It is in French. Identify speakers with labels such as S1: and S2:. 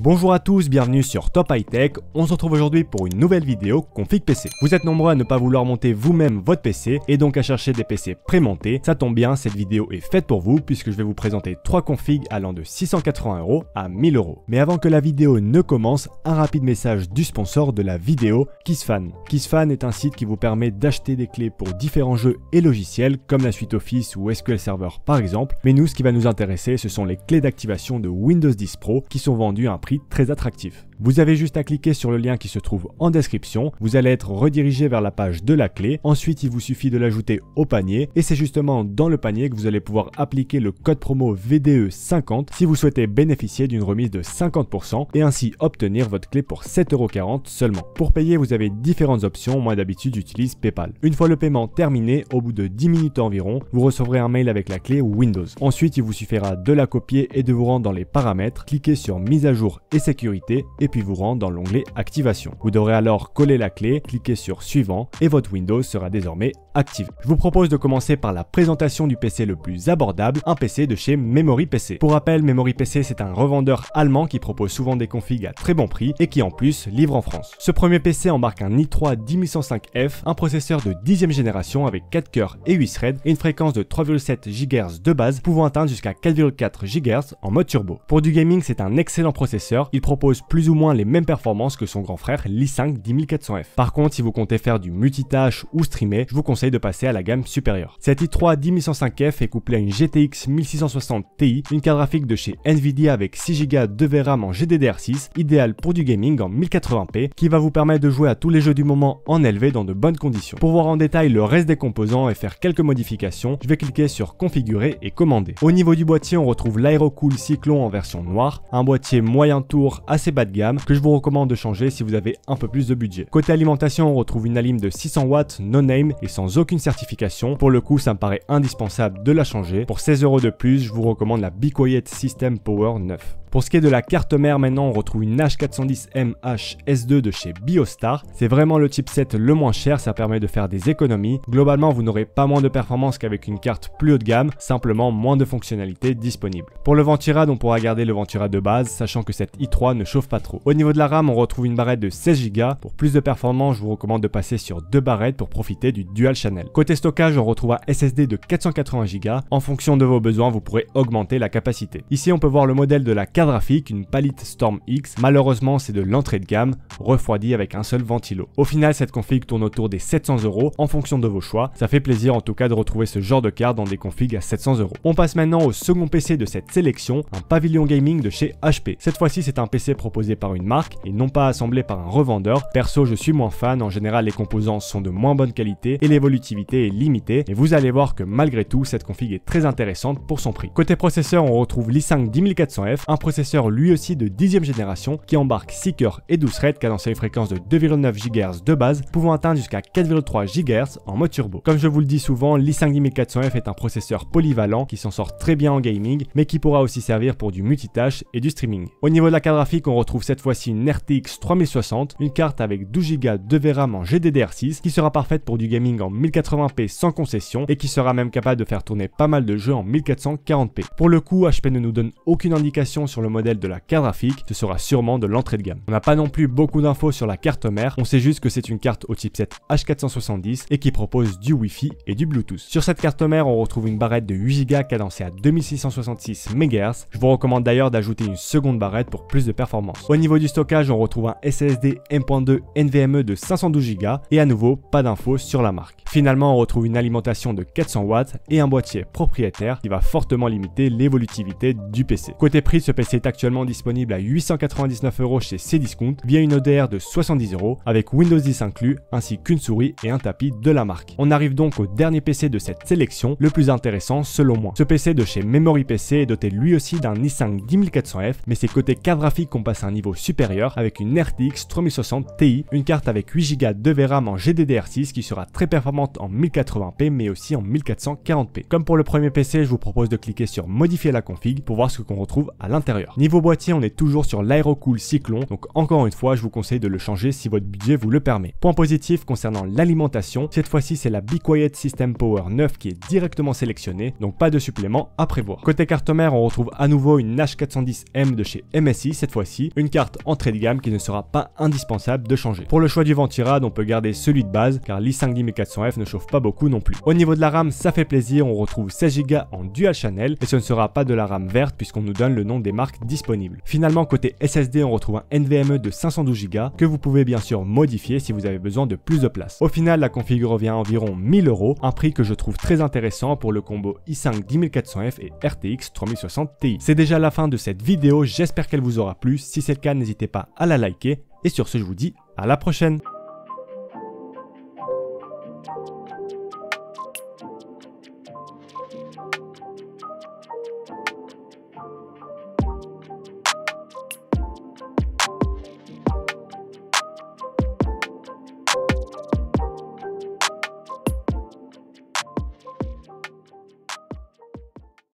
S1: Bonjour à tous, bienvenue sur Top High Tech. On se retrouve aujourd'hui pour une nouvelle vidéo config PC. Vous êtes nombreux à ne pas vouloir monter vous-même votre PC et donc à chercher des PC prémontés. Ça tombe bien, cette vidéo est faite pour vous puisque je vais vous présenter 3 configs allant de 680 € à 1000 €. Mais avant que la vidéo ne commence, un rapide message du sponsor de la vidéo, KissFan. KissFan est un site qui vous permet d'acheter des clés pour différents jeux et logiciels comme la suite Office ou SQL Server par exemple. Mais nous, ce qui va nous intéresser, ce sont les clés d'activation de Windows 10 Pro qui sont vendues à un prix très attractif. Vous avez juste à cliquer sur le lien qui se trouve en description, vous allez être redirigé vers la page de la clé, ensuite il vous suffit de l'ajouter au panier et c'est justement dans le panier que vous allez pouvoir appliquer le code promo VDE50 si vous souhaitez bénéficier d'une remise de 50% et ainsi obtenir votre clé pour 7,40 € seulement. Pour payer, vous avez différentes options, moi d'habitude j'utilise PayPal. Une fois le paiement terminé, au bout de 10 minutes environ, vous recevrez un mail avec la clé Windows. Ensuite, il vous suffira de la copier et de vous rendre dans les paramètres, cliquez sur mise à jour et sécurité et puis vous rendre dans l'onglet activation. Vous devrez alors coller la clé, cliquer sur suivant et votre Windows sera désormais activé. Je vous propose de commencer par la présentation du PC le plus abordable, un PC de chez Memory PC. Pour rappel, Memory PC c'est un revendeur allemand qui propose souvent des configs à très bon prix et qui en plus livre en France. Ce premier PC embarque un i3 10105F, un processeur de 10e génération avec 4 cœurs et 8 threads et une fréquence de 3,7 GHz de base pouvant atteindre jusqu'à 4,4 GHz en mode turbo. Pour du gaming, c'est un excellent processeur, il propose plus ou moins les mêmes performances que son grand frère l'i5 10400F. Par contre, si vous comptez faire du multitâche ou streamer, je vous conseille de passer à la gamme supérieure. Cet i3 10105F est couplé à une GTX 1660 Ti, une carte graphique de chez Nvidia avec 6 Go de VRAM en GDDR6, idéal pour du gaming en 1080p, qui va vous permettre de jouer à tous les jeux du moment en élevé dans de bonnes conditions. Pour voir en détail le reste des composants et faire quelques modifications, je vais cliquer sur configurer et commander. Au niveau du boîtier, on retrouve l'Aerocool Cyclone en version noire, un boîtier moyen tour assez bas de gamme que je vous recommande de changer si vous avez un peu plus de budget. Côté alimentation, on retrouve une alim de 600 watts no name et sans aucune certification. Pour le coup, ça me paraît indispensable de la changer. Pour 16 € de plus, je vous recommande la Be Quiet System Power 9. Pour ce qui est de la carte mère, maintenant on retrouve une H410MH S2 de chez Biostar. C'est vraiment le chipset le moins cher, ça permet de faire des économies. Globalement, vous n'aurez pas moins de performance qu'avec une carte plus haut de gamme, simplement moins de fonctionnalités disponibles. Pour le Ventirad, on pourra garder le Ventirad de base, sachant que cette i3 ne chauffe pas trop. Au niveau de la RAM, on retrouve une barrette de 16 Go. Pour plus de performance, je vous recommande de passer sur 2 barrettes pour profiter du dual channel. Côté stockage, on retrouve un SSD de 480 Go. En fonction de vos besoins, vous pourrez augmenter la capacité. Ici, on peut voir le modèle de la carte graphique, une Palit Storm X. Malheureusement, c'est de l'entrée de gamme, refroidi avec un seul ventilo. Au final, cette config tourne autour des 700 € en fonction de vos choix. Ça fait plaisir en tout cas de retrouver ce genre de carte dans des configs à 700 €. On passe maintenant au second PC de cette sélection, un Pavilion Gaming de chez HP. Cette fois-ci, c'est un PC proposé par une marque et non pas assemblé par un revendeur. Perso, je suis moins fan. En général, les composants sont de moins bonne qualité et l'évolutivité est limitée. Et vous allez voir que malgré tout, cette config est très intéressante pour son prix. Côté processeur, on retrouve l'i5 10400F, un processeur lui aussi de 10e génération qui embarque 6 cœurs et 12 threads cadencés à une fréquence de 2,9 GHz de base pouvant atteindre jusqu'à 4,3 GHz en mode turbo. Comme je vous le dis souvent, l'i5 10400F est un processeur polyvalent qui s'en sort très bien en gaming mais qui pourra aussi servir pour du multitâche et du streaming. Au niveau de la carte graphique, on retrouve cette fois-ci une RTX 3060, une carte avec 12 Go de VRAM en GDDR6 qui sera parfaite pour du gaming en 1080p sans concession et qui sera même capable de faire tourner pas mal de jeux en 1440p. Pour le coup, HP ne nous donne aucune indication sur le modèle de la carte graphique, ce sera sûrement de l'entrée de gamme. On n'a pas non plus beaucoup d'infos sur la carte mère, on sait juste que c'est une carte au chipset H470 et qui propose du Wi-Fi et du Bluetooth. Sur cette carte mère, on retrouve une barrette de 8 Go cadencée à 2666 MHz. Je vous recommande d'ailleurs d'ajouter une seconde barrette pour plus de performance. Au niveau du stockage, on retrouve un SSD M.2 NVMe de 512 Go et à nouveau pas d'infos sur la marque. Finalement, on retrouve une alimentation de 400 watts et un boîtier propriétaire qui va fortement limiter l'évolutivité du PC. Côté prix, ce PC est actuellement disponible à 899 € chez Cdiscount via une ODR de 70 € avec Windows 10 inclus ainsi qu'une souris et un tapis de la marque. On arrive donc au dernier PC de cette sélection, le plus intéressant selon moi. Ce PC de chez Memory PC est doté lui aussi d'un i5 10400F mais c'est côté carte graphique qu'on passe à un niveau supérieur avec une RTX 3060 Ti, une carte avec 8 Go de VRAM en GDDR6 qui sera très performante en 1080p mais aussi en 1440p. Comme pour le premier PC, je vous propose de cliquer sur modifier la config pour voir ce qu'on retrouve à l'intérieur. l'intérieur. Niveau boîtier, on est toujours sur l'Aerocool Cyclone, donc encore une fois je vous conseille de le changer si votre budget vous le permet. Point positif concernant l'alimentation, cette fois-ci c'est la Be Quiet System Power 9 qui est directement sélectionnée, donc pas de supplément à prévoir. Côté carte mère, on retrouve à nouveau une H410M de chez MSI, cette fois-ci une carte entrée de gamme qui ne sera pas indispensable de changer. Pour le choix du ventirad, on peut garder celui de base car l'i5 10400F ne chauffe pas beaucoup non plus. Au niveau de la RAM, ça fait plaisir, on retrouve 16Go en dual channel et ce ne sera pas de la RAM verte puisqu'on nous donne le nom des marques disponibles. Finalement, côté SSD, on retrouve un NVMe de 512Go que vous pouvez bien sûr modifier si vous avez besoin de plus de place. Au final, la config revient à environ 1000 €, un prix que je trouve très intéressant pour le combo i5 10400F et RTX 3060 Ti. C'est déjà la fin de cette vidéo, j'espère qu'elle vous aura plu. Si c'est le cas, n'hésitez pas à la liker et sur ce, je vous dis à la prochaine.